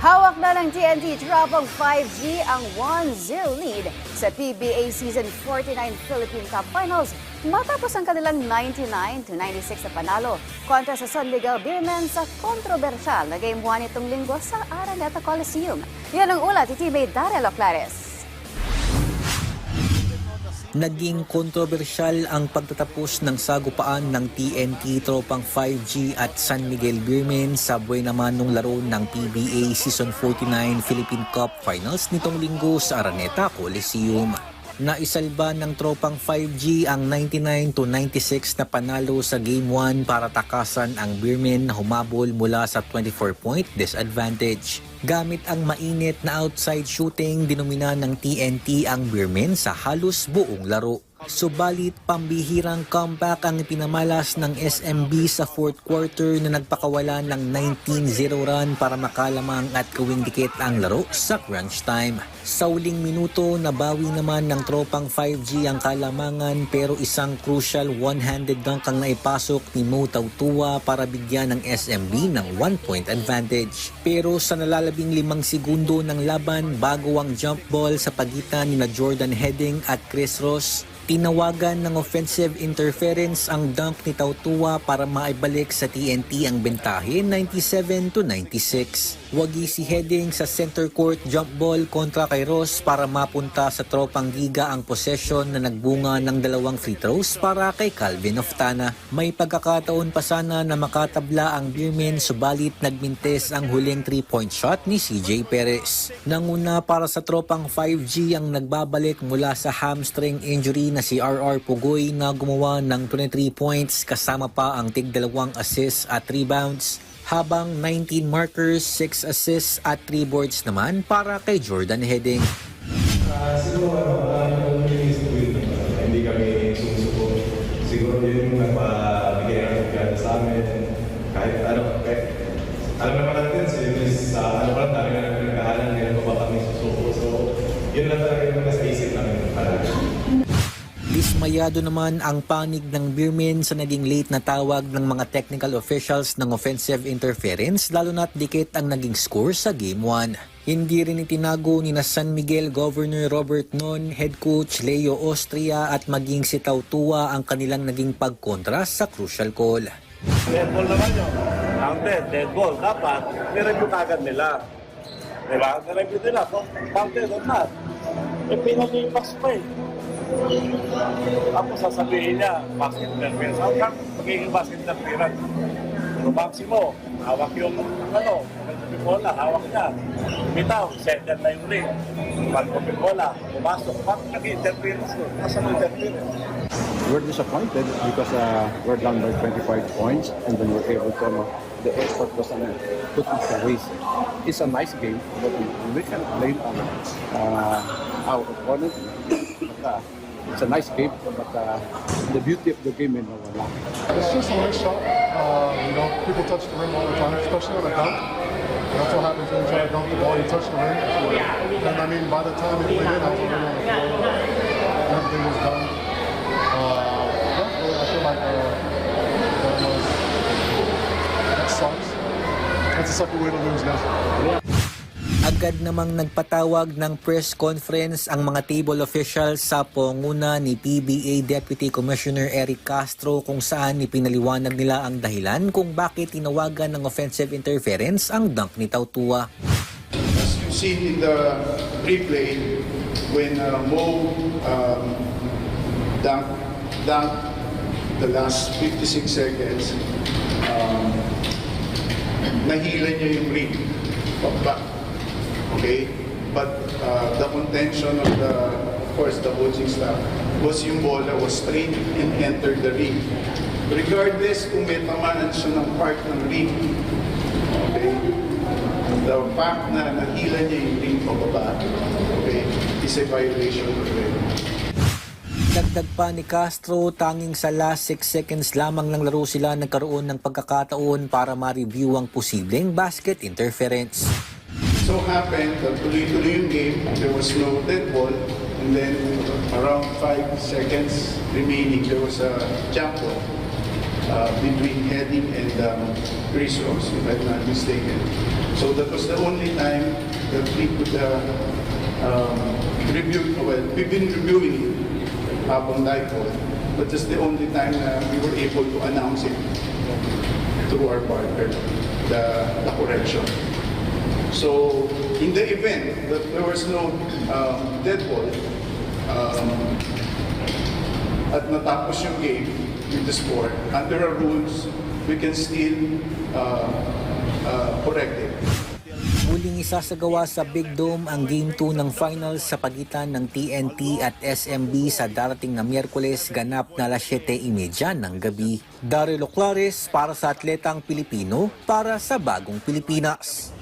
Hawak na ng TNT Tropang 5G ang 1-0 lead sa PBA Season 49 Philippine Cup Finals matapos ang kanilang 99-96 na panalo kontra sa San Miguel Beermen sa kontrobersyal na Game 1 itong linggo sa Araneta Coliseum. Yan ang ulat ni teammate Darrell Oclares. Naging kontrobersyal ang pagtatapos ng sagupaan ng TNT Tropang 5G at San Miguel Beermen sa buhay naman ng laro ng PBA Season 49 Philippine Cup Finals nitong linggo sa Araneta Coliseum. Naisalba ng Tropang 5G ang 99-96 na panalo sa Game 1 para takasan ang Beermen na humabol mula sa 24-point disadvantage. Gamit ang mainit na outside shooting, dinomina ng TNT ang Beermen sa halos buong laro. Subalit pambihirang comeback ang pinamalas ng SMB sa fourth quarter na nagpakawala ng 19-0 run para makalamang at gawing dikit ang laro sa crunch time. Sa uling minuto, nabawi naman ng Tropang 5G ang kalamangan pero isang crucial one-handed dunk ang naipasok ni Mo Tautua para bigyan ng SMB ng 1-point advantage. Pero sa nalalabing 5 segundo ng laban bago ang jump ball sa pagitan ni Jordan Heading at Chris Ross, tinawagan ng offensive interference ang dunk ni Tautua para maibalik sa TNT ang bentahe 97-96. Wagi si Heading sa center court jump ball kontra kay Ross para mapunta sa Tropang Giga ang possession na nagbunga ng 2 free throws para kay Calvin Oftana. May pagkakataon pa sana na makatabla ang Beermen subalit nagmintes ang huling 3-point shot ni CJ Perez. Nanguna para sa Tropang 5G ang nagbabalik mula sa hamstring injury na si RR Pugoy na gumawa ng 23 points kasama pa ang tig-2 assists at rebounds, habang 19 markers, 6 assists at 3 boards naman para kay Jordan Heading. Siguro hindi kami sumusuko. Siguro yun yung nagpabigay ng pagkada sa amin. Kahit alam naman natin sa ano pa dami na nagkakahalan, ngayon pa ba kami susuko. So yun lang talaga yung nasa isip namin palagi. Dismayado naman ang panig ng Beermen sa naging late na tawag ng mga technical officials ng offensive interference lalo na't dikit ang naging score sa Game 1. Hindi rin itinago ni na San Miguel Governor Robert Non, head coach Leo Austria at maging si Tautua ang kanilang naging pagkontra sa crucial call. Dead ball naman yun. Ang dead ball. Dapat, nireview kagad nila. Diba? Nireview nila. So, counted or not. Penalty pass pa eh. Tapos sasabihin niya, basket interference. How come magiging basket interference? So, Maximo, hawak yung bola, hawak niya. Bitaw, sender na yung ring. Pag bola, pumasok, bakit nag-interference doon? Nasa mag-interference? We're disappointed because we're down by 25 points and then we're able to, the effort was put into waste. It's a nice game, but we can blame on our opponent. But, it's a nice game, but the beauty of the game is wala. It's just a nice shot. People touch the rim all the time, especially on a dunk. That's what happens when you try to dunk the ball, you touch the rim. And I mean, by the time it went in, I was already on the floor. Everything was done. I feel like that sucks. That's the second way to lose now. Agad namang nagpatawag ng press conference ang mga table officials sa pangunguna ni PBA Deputy Commissioner Eric Castro kung saan ipinaliwanag nila ang dahilan kung bakit tinawagan ng offensive interference ang dunk ni Tautua. As you've seen in the replay, when Mo dunked the last 56 seconds, nahila niya yung ring. Okay, but the contention of course, the coaching staff was yung bola was straight and entered the ring. Regardless kung may tamanan siya ng part ng ring, okay, the fact na nahila niya yung ring pababa, okay, is a violation of the ring. Dagdag pa ni Castro, tanging sa last 6 seconds lamang ng laro sila nagkaroon ng pagkakataon para ma-review ang posibleng basket interference. So happened that tuloy-tuloy yung game, there was no dead ball, and then around 5 seconds remaining, there was a jump ball. between Heading and Chris Ross, if I'm not mistaken. So that was the only time that we could review. Well, we've been reviewing it habang dipole, but just the only time we were able to announce it through our partner, the correction. So in the event that there was no dead ball, at natapos yung game with the score, under our rules, we can still correct it. Muling isasagawa sa Big Dome ang Game 2 ng finals sa pagitan ng TNT at SMB sa darating na Miyerkules, ganap na alas 7:30 ng gabi. Daryl Oclares para sa Atletang Pilipino, para sa Bagong Pilipinas.